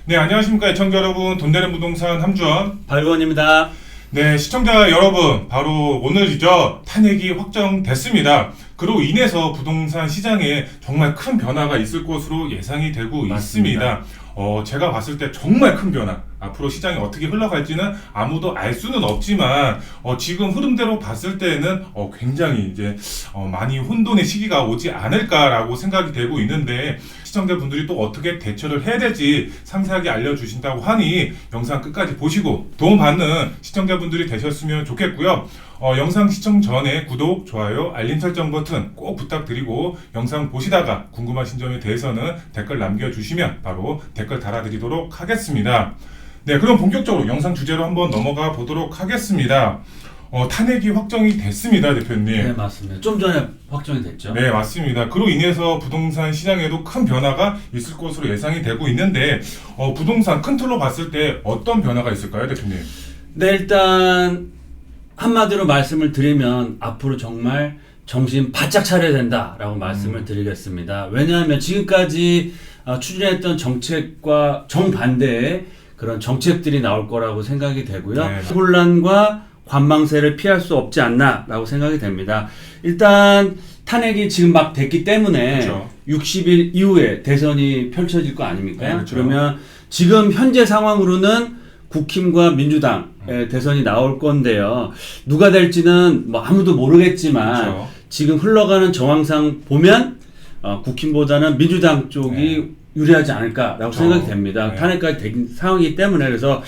네, 안녕하십니까 시청자 여러분. 돈 되는 부동산 함주원 발권입니다. 네, 시청자 여러분, 바로 오늘이죠. 탄핵이 확정됐습니다. 그로 인해서 부동산 시장에 정말 큰 변화가 있을 것으로 예상이 되고 맞습니다. 있습니다. 제가 봤을 때 정말 큰 변화, 앞으로 시장이 어떻게 흘러갈지는 아무도 알 수는 없지만 지금 흐름대로 봤을 때는 굉장히 이제 많이 혼돈의 시기가 오지 않을까라고 생각이 되고 있는데, 시청자분들이 또 어떻게 대처를 해야 될지 상세하게 알려주신다고 하니 영상 끝까지 보시고 도움받는 시청자분들이 되셨으면 좋겠고요. 영상 시청 전에 구독, 좋아요, 알림 설정 버튼 꼭 부탁드리고, 영상 보시다가 궁금하신 점에 대해서는 댓글 남겨주시면 바로 댓글 달아드리도록 하겠습니다. 네, 그럼 본격적으로 영상 주제로 한번 넘어가 보도록 하겠습니다. 탄핵이 확정이 됐습니다, 대표님. 네, 맞습니다. 좀 전에 확정이 됐죠. 네, 맞습니다. 그로 인해서 부동산 시장에도 큰 변화가 있을 것으로 예상이 되고 있는데, 부동산 큰 틀로 봤을 때 어떤 변화가 있을까요, 대표님? 네, 일단 한마디로 말씀을 드리면 앞으로 정말 정신 바짝 차려야 된다라고 말씀을 드리겠습니다. 왜냐하면 지금까지 추진했던 정책과 정반대의 그런 정책들이 나올 거라고 생각이 되고요. 네. 혼란과 관망세를 피할 수 없지 않나라고 생각이 됩니다. 일단 탄핵이 지금 막 됐기 때문에 그렇죠. 60일 이후에 대선이 펼쳐질 거 아닙니까? 네, 그렇죠. 그러면 지금 현재 상황으로는 국힘과 민주당의 대선이 나올 건데요. 누가 될지는 뭐 아무도 모르겠지만 그렇죠. 지금 흘러가는 정황상 보면 국힘보다는 민주당 쪽이 유리하지 않을까라고 그렇죠. 생각이 됩니다. 네. 탄핵까지 된 상황이기 때문에 그래서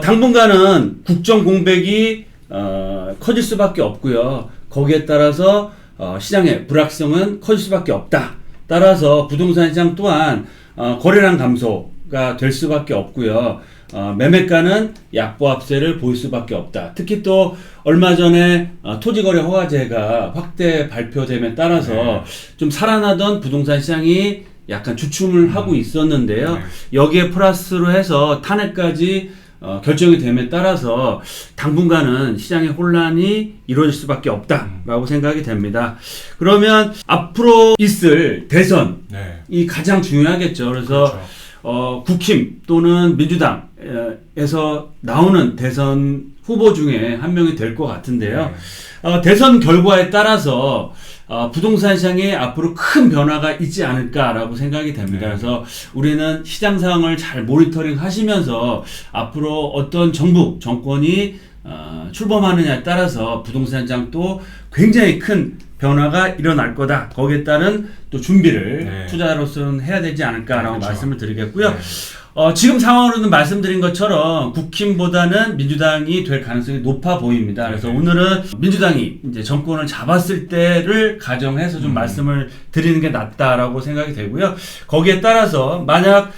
당분간은 국정 공백이 커질 수밖에 없고요. 거기에 따라서 시장의 불확성은 커질 수밖에 없다. 따라서 부동산 시장 또한 거래량 감소가 될 수밖에 없고요. 매매가는 약보합세를 보일 수밖에 없다. 특히 또 얼마 전에 토지거래 허가제가 확대 발표됨에 따라서 네. 좀 살아나던 부동산 시장이 약간 주춤을 하고 있었는데요. 네. 여기에 플러스로 해서 탄핵까지 결정이 됨에 따라서 당분간은 시장의 혼란이 이루어질 수밖에 없다라고 생각이 됩니다. 그러면 앞으로 있을 대선이 네. 가장 중요하겠죠. 그래서 그렇죠. 국힘 또는 민주당에서 나오는 대선 후보 중에 한 명이 될 것 같은데요. 대선 결과에 따라서 부동산 시장에 앞으로 큰 변화가 있지 않을까라고 생각이 됩니다. 네. 그래서 우리는 시장 상황을 잘 모니터링 하시면서 앞으로 어떤 정권이 출범하느냐에 따라서 부동산 시장도 굉장히 큰 변화가 일어날 거다. 거기에 따른 또 준비를 네. 투자로서는 해야 되지 않을까라고 그렇죠. 말씀을 드리겠고요. 네. 지금 상황으로는 말씀드린 것처럼 국힘보다는 민주당이 될 가능성이 높아 보입니다. 그래서 네. 오늘은 민주당이 이제 정권을 잡았을 때를 가정해서 좀 말씀을 드리는 게 낫다라고 생각이 되고요. 거기에 따라서 만약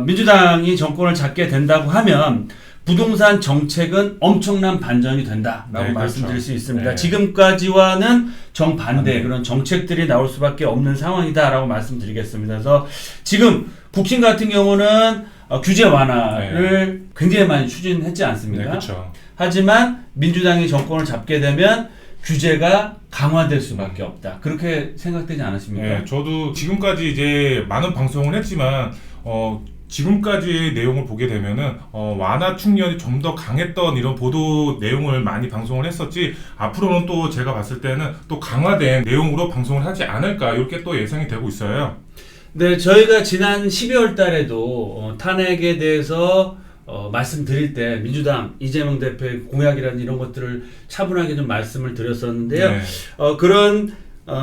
민주당이 정권을 잡게 된다고 하면 부동산 정책은 엄청난 반전이 된다라고 네, 말씀드릴 그렇죠. 수 있습니다. 네. 지금까지와는 정반대 그런 정책들이 나올 수밖에 없는 상황이다라고 말씀드리겠습니다. 그래서 지금 국힘 같은 경우는 규제 완화를 굉장히 많이 추진했지 않습니까? 네, 그렇죠. 하지만 민주당이 정권을 잡게 되면 규제가 강화될 수밖에 없다. 그렇게 생각되지 않으십니까? 네, 저도 지금까지 이제 많은 방송을 했지만 지금까지의 내용을 보게 되면은 완화 측면이 좀 더 강했던 이런 보도 내용을 많이 방송을 했었지, 앞으로는 또 제가 봤을 때는 또 강화된 내용으로 방송을 하지 않을까, 이렇게 또 예상이 되고 있어요. 네, 저희가 지난 12월 달에도 탄핵에 대해서 말씀드릴 때 민주당 이재명 대표의 공약이라는 이런 것들을 차분하게 좀 말씀을 드렸었는데요. 네. 그런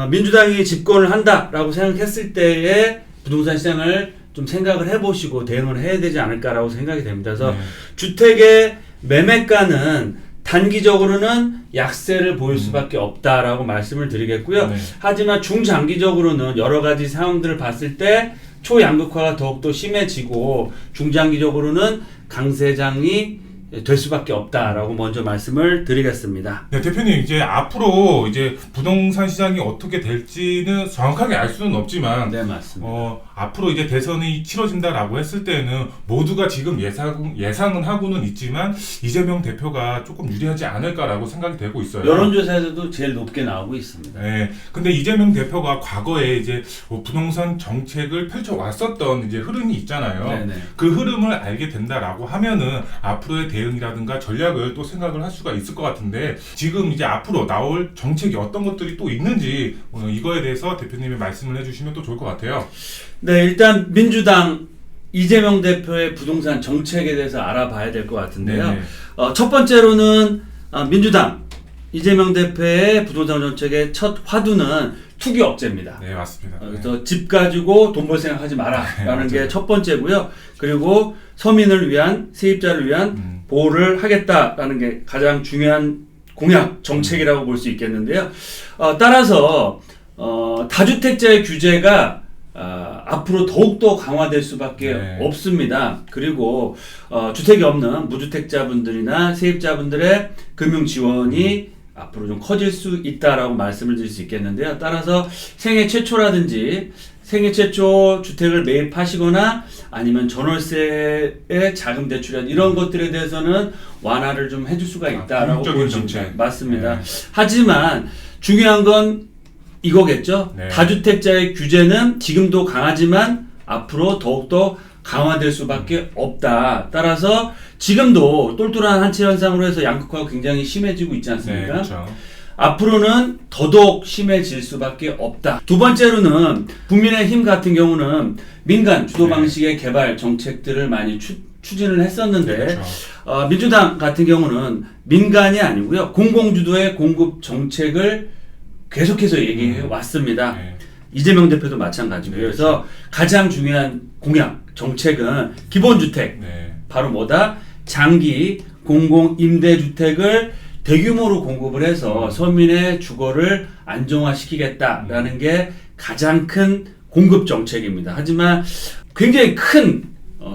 민주당이 집권을 한다라고 생각했을 때에 부동산 시장을 좀 생각을 해보시고 대응을 해야 되지 않을까라고 생각이 됩니다. 그래서 주택의 매매가는 단기적으로는 약세를 보일 수밖에 없다라고 말씀을 드리겠고요. 네. 하지만 중장기적으로는 여러 가지 상황들을 봤을 때 초양극화가 더욱더 심해지고 중장기적으로는 강세장이 될 수밖에 없다라고 먼저 말씀을 드리겠습니다. 네, 대표님 이제 앞으로 이제 부동산 시장이 어떻게 될지는 정확하게 알 수는 없지만 네, 맞습니다. 앞으로 이제 대선이 치러진다라고 했을 때는 모두가 지금 예상은 하고는 있지만 이재명 대표가 조금 유리하지 않을까라고 생각이 되고 있어요. 여론조사에서도 제일 높게 나오고 있습니다. 네, 근데 이재명 대표가 과거에 이제 부동산 정책을 펼쳐 왔었던 이제 흐름이 있잖아요. 네네. 그 흐름을 알게 된다라고 하면은 앞으로의 대응이라든가 전략을 또 생각을 할 수가 있을 것 같은데 지금 이제 앞으로 나올 정책이 어떤 것들이 또 있는지 이거에 대해서 대표님이 말씀을 해주시면 또 좋을 것 같아요. 네, 일단 민주당 이재명 대표의 부동산 정책에 대해서 알아봐야 될 것 같은데요. 네네. 첫 번째로는 민주당 이재명 대표의 부동산 정책의 첫 화두는 투기 억제입니다. 네, 맞습니다. 그래서 집 가지고 돈 벌 생각하지 마라라는 네, 게 첫 번째고요. 그리고 서민을 위한 세입자를 위한 보호를 하겠다라는 게 가장 중요한 공약 정책이라고 볼 수 있겠는데요. 따라서 다주택자의 규제가 앞으로 더욱더 강화될 수밖에 네. 없습니다. 그리고 주택이 없는 무주택자분들이나 세입자분들의 금융 지원이 앞으로 좀 커질 수 있다라고 말씀을 드릴 수 있겠는데요. 따라서 생애 최초라든지 생애 최초 주택을 매입하시거나 아니면 전월세의 자금 대출이나 이런 것들에 대해서는 완화를 좀 해줄 수가 있다라고 공적인 볼 수 있습니다. 정책. 맞습니다. 네. 하지만 중요한 건 이거겠죠. 네. 다주택자의 규제는 지금도 강하지만 앞으로 더욱더 강화될 수밖에 없다. 따라서 지금도 똘똘한 한채 현상으로 해서 양극화가 굉장히 심해지고 있지 네, 않습니까? 그렇죠. 앞으로는 더더욱 심해질 수밖에 없다. 두 번째로는 국민의힘 같은 경우는 민간 주도 네. 방식의 개발 정책들을 많이 추진을 했었는데 그렇죠. 민주당 같은 경우는 민간이 아니고요. 공공주도의 공급 정책을 계속해서 얘기해 왔습니다. 네. 이재명 대표도 마찬가지고요. 네, 그래서 가장 중요한 공약 정책은 기본주택. 네. 바로 뭐다? 장기 공공 임대주택을 대규모로 공급을 해서 서민의 주거를 안정화시키겠다라는 게 가장 큰 공급 정책입니다. 하지만 굉장히 큰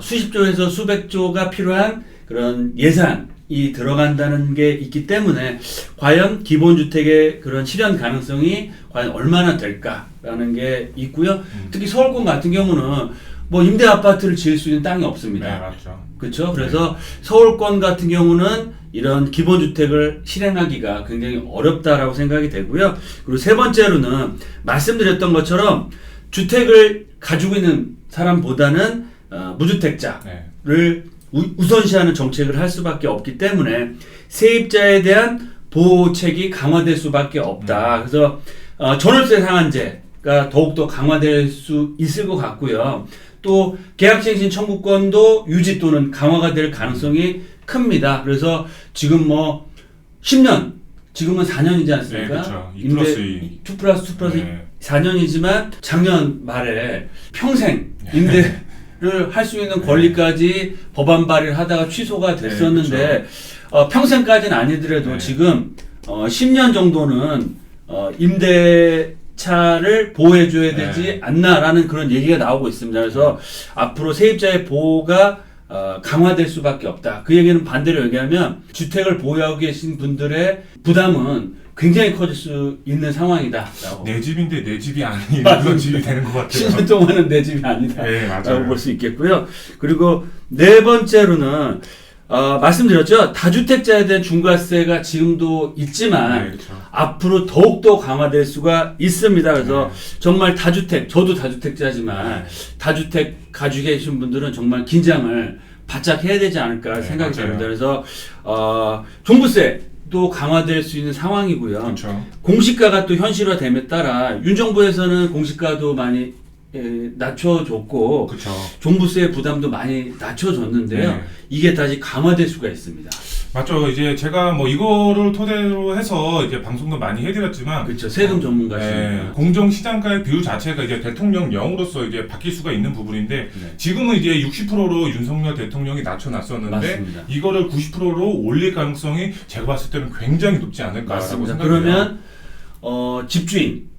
수십조에서 수백조가 필요한 그런 예산이 들어간다는 게 있기 때문에 과연 기본주택의 그런 실현 가능성이 과연 얼마나 될까라는 게 있고요. 특히 서울권 같은 경우는 뭐 임대 아파트를 지을 수 있는 땅이 없습니다. 네, 맞죠. 그렇죠. 그래서 서울권 같은 경우는 이런 기본주택을 실행하기가 굉장히 어렵다라고 생각이 되고요. 그리고 세 번째로는 말씀드렸던 것처럼 주택을 가지고 있는 사람보다는 무주택자를 우선시하는 정책을 할 수밖에 없기 때문에 세입자에 대한 보호책이 강화될 수밖에 없다. 그래서 전월세 상한제가 더욱더 강화될 수 있을 것 같고요. 또 계약갱신 청구권도 유지 또는 강화가 될 가능성이 큽니다. 그래서 지금 뭐 10년, 지금은 4년이지 않습니까? 네, 그렇죠. 2 플러스 2. 2 플러스 2 플러스 네. 4년이지만 작년 말에 평생 임대를 할 수 있는 권리까지 법안 발의를 하다가 취소가 됐었는데 네, 평생까지는 아니더라도 네. 지금 10년 정도는 임대차를 보호해줘야 되지 네. 않나라는 그런 얘기가 나오고 있습니다. 그래서 앞으로 세입자의 보호가 강화될 수밖에 없다. 그 얘기는 반대로 얘기하면 주택을 보유하고 계신 분들의 부담은 굉장히 커질 수 있는 상황이다. 내 집인데 내 집이 아닌 그런 집이 되는 것 같아요. 10년 동안은 내 집이 아니다. 네, 맞아요. 라고 볼 수 있겠고요. 그리고 네 번째로는 말씀드렸죠. 다주택자에 대한 중과세가 지금도 있지만 네, 그렇죠. 앞으로 더욱더 강화될 수가 있습니다. 그래서 네. 정말 다주택, 저도 다주택자지만 네. 다주택 가지고 계신 분들은 정말 긴장을 바짝 해야 되지 않을까 네, 생각이 맞아요. 됩니다. 그래서 종부세도 강화될 수 있는 상황이고요. 그렇죠. 공시가가 또 현실화됨에 따라 윤 정부에서는 공시가도 많이 낮춰줬고 그렇죠. 종부세 부담도 많이 낮춰줬는데요. 네. 이게 다시 강화될 수가 있습니다. 맞죠. 이제 제가 뭐 이거를 토대로 해서 이제 방송도 많이 해드렸지만, 그렇죠. 세금 전문가시니까. 공정 시장가의 비율 자체가 이제 대통령령으로서 이제 바뀔 수가 있는 부분인데, 네. 지금은 이제 60%로 윤석열 대통령이 낮춰놨었는데, 맞습니다. 이거를 90%로 올릴 가능성이 제가 봤을 때는 굉장히 높지 않을까라고 맞습니다. 생각해요. 그러면 집주인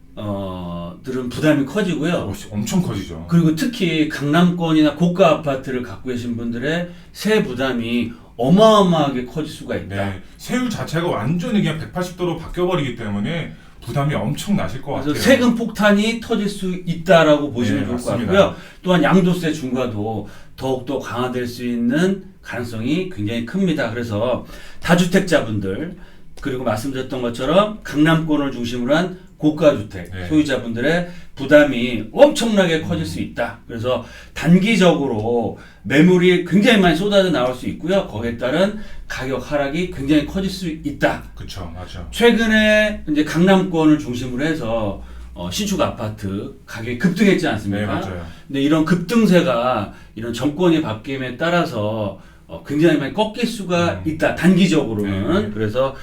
들은 부담이 커지고요. 엄청 커지죠. 그리고 특히 강남권이나 고가 아파트를 갖고 계신 분들의 세 부담이 어마어마하게 커질 수가 있다. 네. 세율 자체가 완전히 그냥 180도로 바뀌어버리기 때문에 부담이 엄청 나실 것 같아요. 그래서 세금 폭탄이 터질 수 있다라고 보시면 네, 좋을 것 맞습니다. 같고요. 또한 양도세 중과도 더욱더 강화될 수 있는 가능성이 굉장히 큽니다. 그래서 다주택자분들 그리고 말씀드렸던 것처럼 강남권을 중심으로 한 고가주택 네. 소유자분들의 부담이 엄청나게 커질 수 있다. 그래서 단기적으로 매물이 굉장히 많이 쏟아져 나올 수 있고요. 거기에 따른 가격 하락이 굉장히 커질 수 있다. 그쵸, 맞아. 최근에 이제 강남권을 중심으로 해서 신축 아파트 가격이 급등했지 않습니까? 네, 맞아요. 근데 이런 급등세가 이런 정권이 바뀜에 따라서 굉장히 많이 꺾일 수가 있다. 단기적으로는. 네. 그래서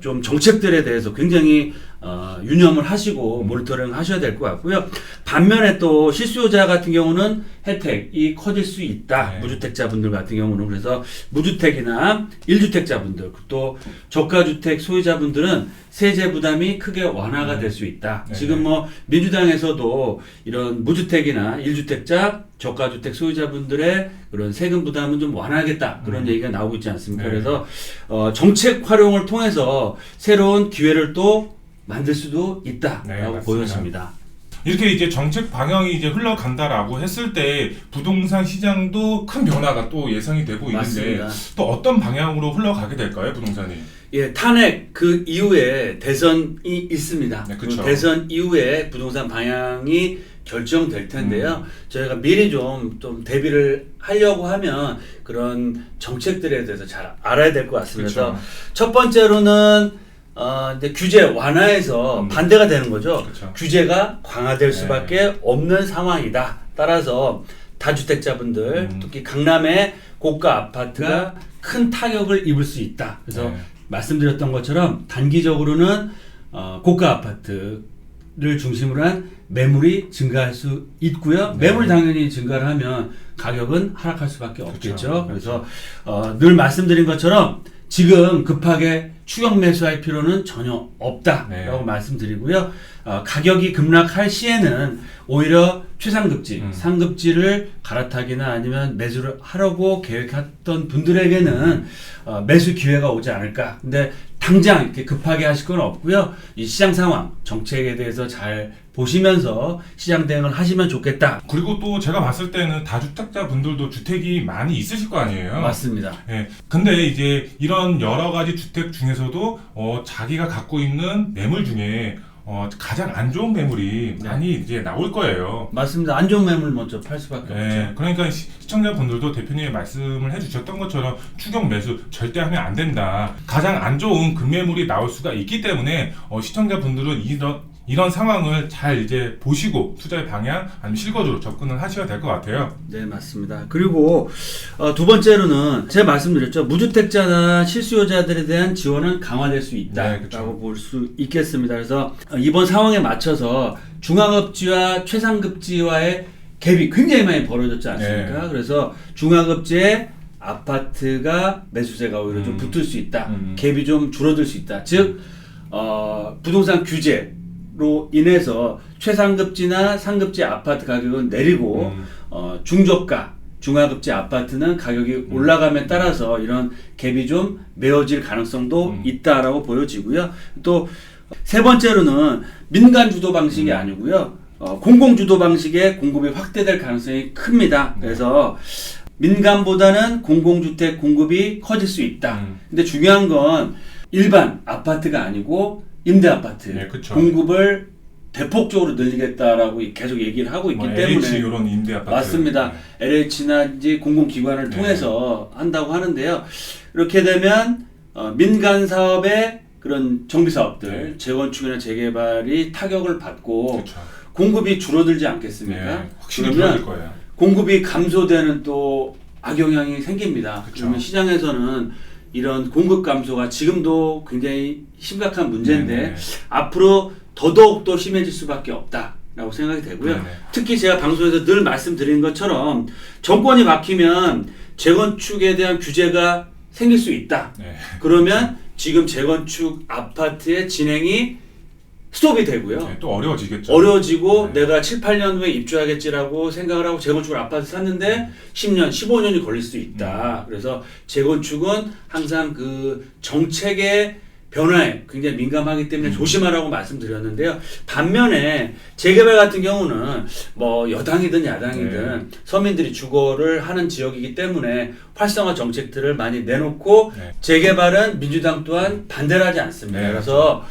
좀 정책들에 대해서 굉장히 유념을 하시고 모니터링 하셔야 될 것 같고요. 반면에 또 실수요자 같은 경우는 혜택이 커질 수 있다. 네. 무주택자분들 같은 경우는. 그래서 무주택이나 1주택자분들 또 저가주택 소유자분들은 세제 부담이 크게 완화가 될 수 있다. 네. 지금 뭐 민주당에서도 이런 무주택이나 1주택자 저가주택 소유자분들의 그런 세금 부담은 좀 완화하겠다. 그런 얘기가 나오고 있지 않습니까? 네. 그래서 정책 활용을 통해서 새로운 기회를 또 만들 수도 있다라고 네, 맞습니다. 보여집니다. 이렇게 이제 정책 방향이 이제 흘러간다라고 했을 때 부동산 시장도 큰 변화가 또 예상이 되고 있는데 맞습니다. 또 어떤 방향으로 흘러가게 될까요, 부동산이? 예, 탄핵 그 이후에 대선이 있습니다. 네, 그쵸. 그 대선 이후에 부동산 방향이 결정될 텐데요. 저희가 미리 좀 대비를 하려고 하면 그런 정책들에 대해서 잘 알아야 될 것 같습니다. 그쵸. 그래서 첫 번째로는 이제 규제 완화에서 반대가 되는 거죠. 그쵸. 규제가 강화될 네. 수밖에 없는 상황이다. 따라서 다주택자분들 특히 강남의 고가 아파트가 큰 타격을 입을 수 있다. 그래서 네. 말씀드렸던 것처럼 단기적으로는 고가 아파트를 중심으로 한 매물이 증가할 수 있고요. 네. 매물이 당연히 증가를 하면 가격은 하락할 수밖에 없겠죠. 그쵸. 그래서 늘 말씀드린 것처럼 지금 급하게 추격 매수할 필요는 전혀 없다라고 네. 말씀드리고요. 가격이 급락할 시에는 오히려 최상급지, 상급지를 갈아타기나 아니면 매수를 하려고 계획했던 분들에게는 매수 기회가 오지 않을까. 근데 당장 이렇게 급하게 하실 건 없고요. 이 시장 상황, 정책에 대해서 잘 보시면서 시장 대응을 하시면 좋겠다. 그리고 또 제가 봤을 때는 다주택자 분들도 주택이 많이 있으실 거 아니에요. 맞습니다. 예. 근데 이제 이런 여러 가지 주택 중에서도 자기가 갖고 있는 매물 중에 가장 안 좋은 매물이 많이 이제 나올 거예요. 맞습니다. 안 좋은 매물 먼저 팔 수밖에 예, 없죠. 그러니까 시청자분들도 대표님이 말씀을 해주셨던 것처럼 추격 매수 절대 하면 안 된다. 가장 안 좋은 급매물이 나올 수가 있기 때문에 시청자분들은 이런 상황을 잘 이제 보시고 투자의 방향 아니면 실거주로 접근을 하셔야 될 것 같아요. 네, 맞습니다. 그리고 두 번째로는 제가 말씀드렸죠. 무주택자나 실수요자들에 대한 지원은 강화될 수 네, 있다라고 그쵸. 볼 수 있겠습니다. 그래서 이번 상황에 맞춰서 중하급지와 최상급지와의 갭이 굉장히 많이 벌어졌지 않습니까? 네. 그래서 중하급지에 아파트가 매수세가 오히려 좀 붙을 수 있다. 갭이 좀 줄어들 수 있다. 즉 부동산 규제로 인해서 최상급지나 상급지 아파트 가격은 내리고 중저가 중하급지 아파트는 가격이 올라감에 따라서 이런 갭이 좀 메워질 가능성도 있다라고 보여지고요. 또 세 번째로는 민간 주도 방식이 아니고요. 공공 주도 방식의 공급이 확대될 가능성이 큽니다. 그래서 민간보다는 공공주택 공급이 커질 수 있다. 근데 중요한 건 일반 아파트가 아니고 임대 아파트 네, 그쵸. 공급을 대폭적으로 늘리겠다라고 계속 얘기를 하고 있기 때문에 LH 이런 임대 아파트. 맞습니다. LH나 이제 공공기관을 네. 통해서 한다고 하는데요. 이렇게 되면 민간 사업의 그런 정비 사업들, 네. 재건축이나 재개발이 타격을 받고 그렇죠. 공급이 줄어들지 않겠습니까? 네, 확실히 그러면 줄어들 거예요. 공급이 감소되는 또 악영향이 생깁니다. 그쵸. 그러면 시장에서는 이런 공급 감소가 지금도 굉장히 심각한 문제인데 네네. 앞으로 더더욱 더 심해질 수밖에 없다라고 생각이 되고요. 네네. 특히 제가 방송에서 늘 말씀드린 것처럼 정권이 바뀌면 재건축에 대한 규제가 생길 수 있다. 네. 그러면 지금 재건축 아파트의 진행이 스톱이 되고요. 네, 또 어려워지겠죠. 어려워지고 네. 내가 7, 8년 후에 입주하겠지라고 생각을 하고 재건축을 아파트 샀는데 10년, 15년이 걸릴 수 있다. 그래서 재건축은 항상 그 정책의 변화에 굉장히 민감하기 때문에 조심하라고 말씀드렸는데요. 반면에 재개발 같은 경우는 뭐 여당이든 야당이든 서민들이 주거를 하는 지역이기 때문에 활성화 정책들을 많이 내놓고 재개발은 민주당 또한 반대를 하지 않습니다. 네, 그래서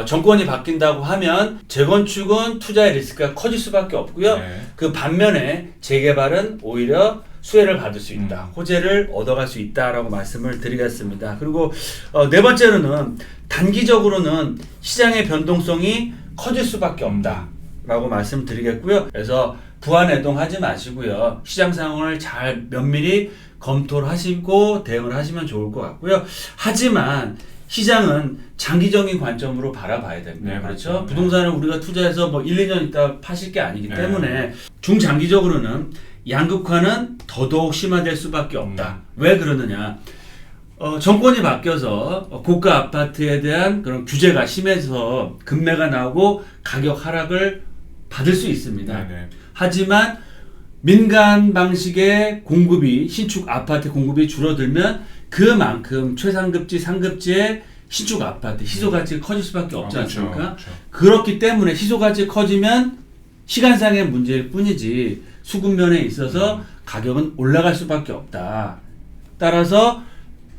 정권이 바뀐다고 하면 재건축은 투자의 리스크가 커질 수밖에 없고요. 그 반면에 재개발은 오히려 수혜를 받을 수 있다. 호재를 얻어갈 수 있다라고 말씀을 드리겠습니다. 그리고 네 번째로는 단기적으로는 시장의 변동성이 커질 수밖에 없다라고 말씀드리겠고요. 그래서 부안해동하지 마시고요. 시장 상황을 잘 면밀히 검토를 하시고 대응을 하시면 좋을 것 같고요. 하지만 시장은 장기적인 관점으로 바라봐야 됩니다. 네, 그렇죠? 맞죠. 부동산을 우리가 투자해서 뭐 1, 2년 있다 파실 게 아니기 때문에 중장기적으로는 양극화는 더더욱 심화될 수밖에 없다. 왜 그러느냐? 정권이 바뀌어서 고가 아파트에 대한 그런 규제가 심해서 급매가 나오고 가격 하락을 받을 수 있습니다. 하지만 민간 방식의 공급이 신축 아파트 공급이 줄어들면 그만큼 최상급지, 상급지의 신축 아파트 희소 가치가 커질 수밖에 없지 않습니까? 그렇죠. 그렇기 때문에 희소 가치가 커지면 시간상의 문제일 뿐이지 수급면에 있어서 가격은 올라갈 수밖에 없다. 따라서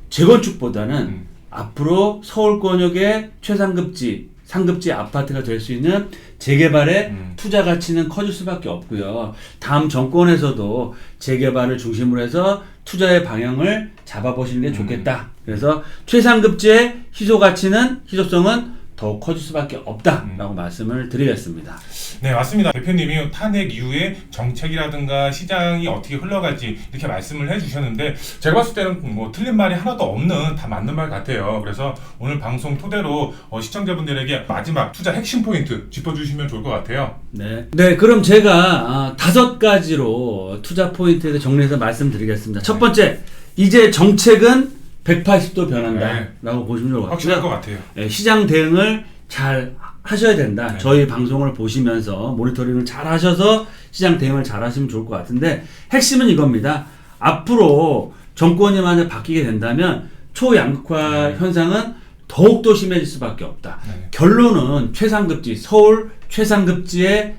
재건축보다는 앞으로 서울권역의 최상급지, 상급지 아파트가 될 수 있는 재개발의 투자 가치는 커질 수밖에 없고요. 다음 정권에서도 재개발을 중심으로 해서 투자의 방향을 잡아보시는 게 좋겠다. 그래서 최상급지의 희소 가치는, 희소성은 더욱 커질 수밖에 없다라고 말씀을 드리겠습니다. 네, 맞습니다. 대표님이 탄핵 이후에 정책이라든가 시장이 어떻게 흘러갈지 이렇게 말씀을 해주셨는데 제가 봤을 때는 뭐 틀린 말이 하나도 없는 다 맞는 말 같아요. 그래서 오늘 방송 토대로 시청자분들에게 마지막 투자 핵심 포인트 짚어주시면 좋을 것 같아요. 네, 그럼 제가 5가지로 투자 포인트에 대해 정리해서 말씀드리겠습니다. 첫 번째, 이제 정책은 180도 변한다라고 보시면 좋을 것 같고요. 확실할 것 같아요. 시장 대응을 잘 하셔야 된다. 저희 방송을 보시면서 모니터링을 잘 하셔서 시장 대응을 잘 하시면 좋을 것 같은데 핵심은 이겁니다. 앞으로 정권이 만약 바뀌게 된다면 초양극화 현상은 더욱더 심해질 수밖에 없다. 결론은 최상급지, 서울 최상급지의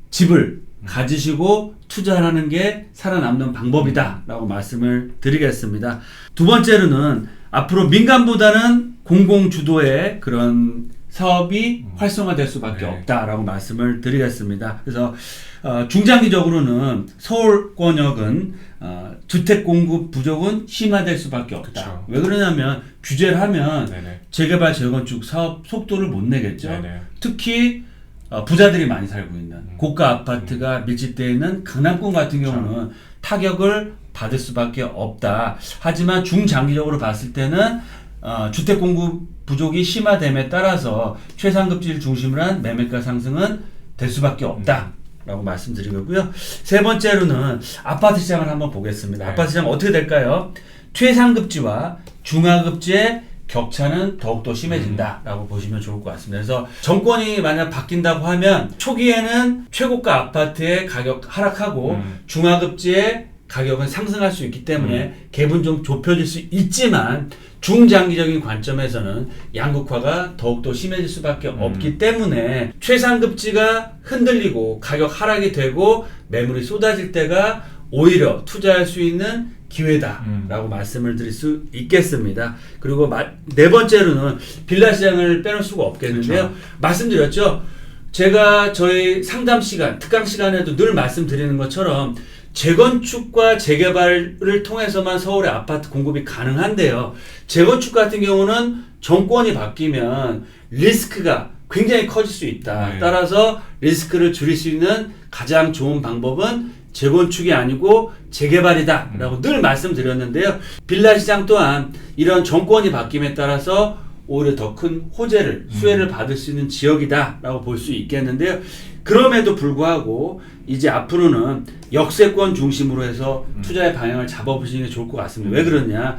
집을 가지시고 투자하는 게 살아남는 방법이다라고 말씀을 드리겠습니다. 두 번째로는 앞으로 민간보다는 공공 주도의 그런 사업이 활성화될 수밖에 없다라고 말씀을 드리겠습니다. 그래서 중장기적으로는 서울권역은 주택 공급 부족은 심화될 수밖에 없다. 그쵸. 왜 그러냐면 규제를 하면 재개발 재건축 사업 속도를 못 내겠죠. 특히 부자들이 많이 살고 있는 고가 아파트가 밀집되어 있는 강남권 같은 경우는 타격을 받을 수밖에 없다. 하지만 중장기적으로 봤을 때는 주택 공급 부족이 심화됨에 따라서 최상급지를 중심으로 한 매매가 상승은 될 수밖에 없다라고 말씀드리고요. 세 번째로는 아파트 시장을 한번 보겠습니다. 아파트 시장 어떻게 될까요? 최상급지와 중하급지의 격차는 더욱더 심해진다라고 보시면 좋을 것 같습니다. 그래서 정권이 만약 바뀐다고 하면 초기에는 최고가 아파트의 가격 하락하고 중하급지의 가격은 상승할 수 있기 때문에 갭은 좀 좁혀질 수 있지만 중장기적인 관점에서는 양극화가 더욱더 심해질 수밖에 없기 때문에 최상급지가 흔들리고 가격 하락이 되고 매물이 쏟아질 때가 오히려 투자할 수 있는 기회다라고 말씀을 드릴 수 있겠습니다. 그리고 네 번째로는 빌라 시장을 빼놓을 수가 없겠는데요. 말씀드렸죠. 제가 저희 상담 시간, 특강 시간에도 늘 말씀드리는 것처럼 재건축과 재개발을 통해서만 서울의 아파트 공급이 가능한데요. 재건축 같은 경우는 정권이 바뀌면 리스크가 굉장히 커질 수 있다. 따라서 리스크를 줄일 수 있는 가장 좋은 방법은 재건축이 아니고 재개발이다 라고 늘 말씀드렸는데요. 빌라 시장 또한 이런 정권이 바뀜에 따라서 오히려 더 큰 호재를, 수혜를 받을 수 있는 지역이다 라고 볼 수 있겠는데요. 그럼에도 불구하고 이제 앞으로는 역세권 중심으로 해서 투자의 방향을 잡아보시는 게 좋을 것 같습니다. 왜 그러냐?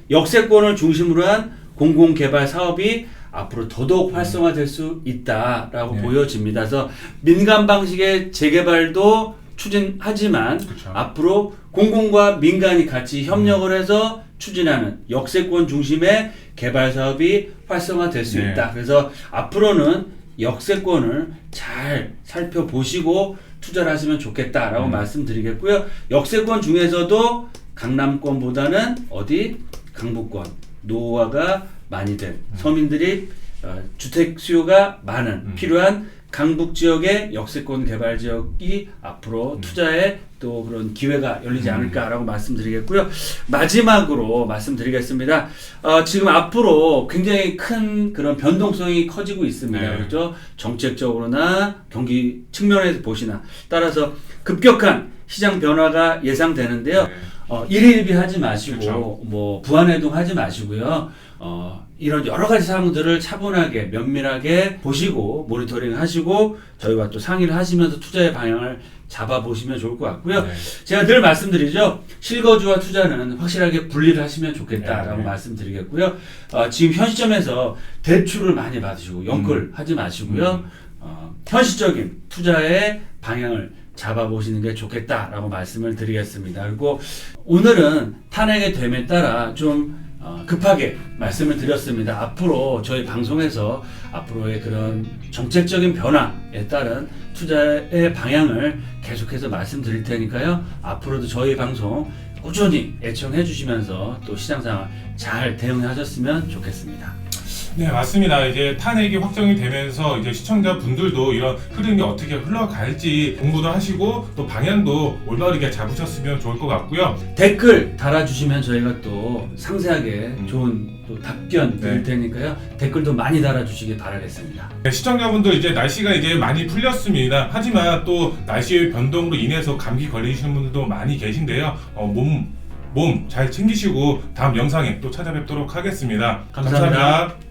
역세권을 중심으로 한 공공개발 사업이 앞으로 더더욱 활성화될 수 있다라고 네. 보여집니다. 그래서 민간 방식의 재개발도 추진하지만 그쵸. 앞으로 공공과 민간이 같이 협력을 해서 추진하는 역세권 중심의 개발 사업이 활성화될 수 네. 있다. 그래서 앞으로는 역세권을 잘 살펴보시고 투자를 하시면 좋겠다라고 말씀드리겠고요. 역세권 중에서도 강남권보다는 어디? 강북권, 노후화가 많이 된 서민들이 주택 수요가 많은 필요한 강북 지역의 역세권 개발 지역이 앞으로 투자에 또 그런 기회가 열리지 않을까라고 말씀드리겠고요. 마지막으로 말씀드리겠습니다. 지금 앞으로 굉장히 큰 그런 변동성이 커지고 있습니다. 네. 그렇죠? 정책적으로나 경기 측면에서 보시나 따라서 급격한 시장 변화가 예상되는데요. 네. 일일비 하지 마시고 그렇죠. 뭐 부안해동 하지 마시고요. 이런 여러 가지 사항들을 차분하게 면밀하게 보시고 모니터링 하시고 저희와 또 상의를 하시면서 투자의 방향을 잡아보시면 좋을 것 같고요. 네. 제가 늘 말씀드리죠. 실거주와 투자는 확실하게 분리를 하시면 좋겠다라고 네. 말씀드리겠고요. 지금 현 시점에서 대출을 많이 받으시고 연끌 하지 마시고요. 현실적인 투자의 방향을 잡아보시는 게 좋겠다라고 말씀을 드리겠습니다. 그리고 오늘은 탄핵의 됨에 따라 좀 급하게 말씀을 드렸습니다. 앞으로 저희 방송에서 앞으로의 그런 정책적인 변화에 따른 투자의 방향을 계속해서 말씀드릴 테니까요. 앞으로도 저희 방송 꾸준히 애청해 주시면서 또 시장 상황 잘 대응하셨으면 좋겠습니다. 네, 맞습니다. 이제 탄핵이 확정이 되면서 이제 시청자분들도 이런 흐름이 어떻게 흘러갈지 공부도 하시고 또 방향도 올바르게 잡으셨으면 좋을 것 같고요. 댓글 달아주시면 저희가 또 상세하게 좋은 또 답변 드릴 네. 테니까요. 댓글도 많이 달아주시기 바라겠습니다. 네, 시청자분들 이제 날씨가 이제 많이 풀렸습니다. 하지만 또 날씨의 변동으로 인해서 감기 걸리시는 분들도 많이 계신데요. 몸 잘 챙기시고 다음 영상에 또 찾아뵙도록 하겠습니다. 감사합니다. 감사합니다.